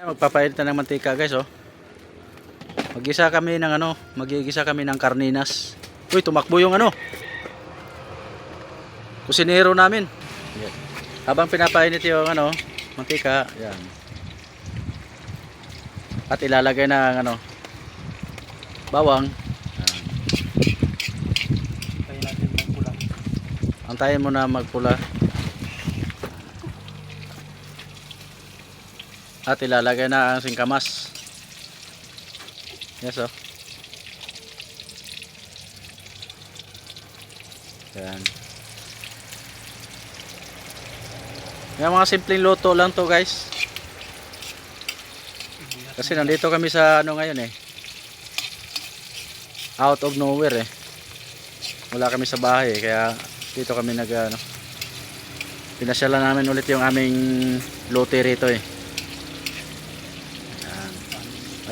Magpapainit na ng mantika guys oh. Mag-isa kami ng magigisa kami ng karninas. Uy, tumakbo yung kusinero namin. Yan. Habang pinapainit yung mantika, yan. At ilalagay na ng bawang. Yan. Tayo natin magpula. Antayin mo na magpula. At ilalagay na ang singkamas. Yes oh. Yan. Yung mga simpleng luto lang to guys. Kasi nandito kami sa ngayon out of nowhere wala kami sa bahay kaya dito kami pinasyalan namin ulit yung aming lote rito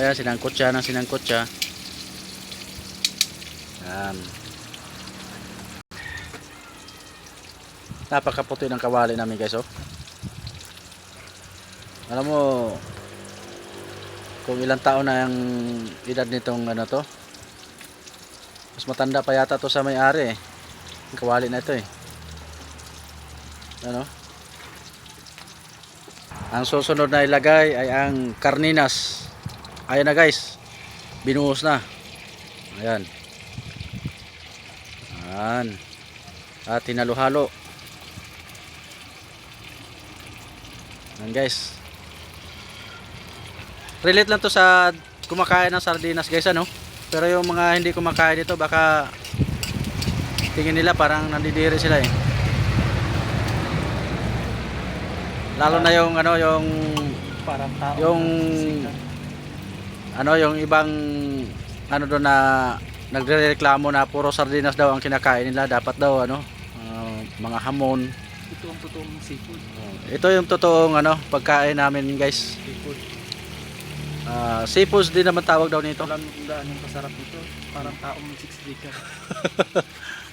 Ayan, sinangkot siya ng sinangkot siya. Ayan. Napakaputi ng kawali namin guys oh. Alam mo kung ilang taon na yung edad nitong to. Mas matanda pa yata to sa may-ari Yung kawali na ito Ang susunod na ilagay ay ang karninas. Ayan na guys, binuhos na. Ayan. Ayan. At tinalo-halo. Ayan guys. Relate lang to sa kumakain ng sardinas guys Pero yung mga hindi kumakain dito baka tingin nila parang nandidiri sila Lalo na yung yung Parang tao. Yung ibang doon na nagrereklamo na puro sardinas daw ang kinakain nila, dapat daw mga hamon. Ito ang totoong seafood. Ito yung totoong pagkain namin guys. Seafood. Seafoods din naman tawag daw nito. Alam mo kung gaano yung kasarap nito. Parang taong 6 litre.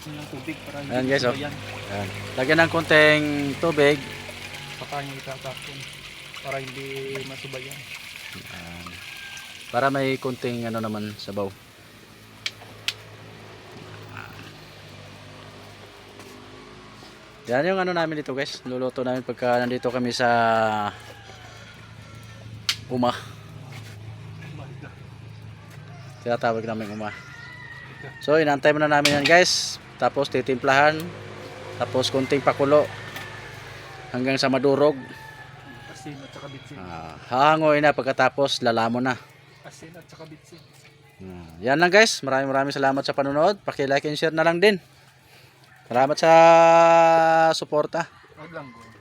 Yung tubig para hindi. Ayan guys oh. Ayan. Ayan. Lagyan ng konting tubig. Saka yung itatapon para hindi masubayan. Para may konting naman sabaw. Yan yung namin dito guys. Luluto namin pagka nandito kami sa Uma. Tinatawag namin Uma. So inantay muna namin yan guys. Tapos titimplahan. Tapos konting pakulo. Hanggang sa madurog. Asin at saka bitsin. Hahangoy na pagkatapos lalamo na. Asin at saka bitsin. Yan lang guys. Maraming salamat sa panonood. Paki-like and share na lang din. Salamat sa suporta. Wag lang go.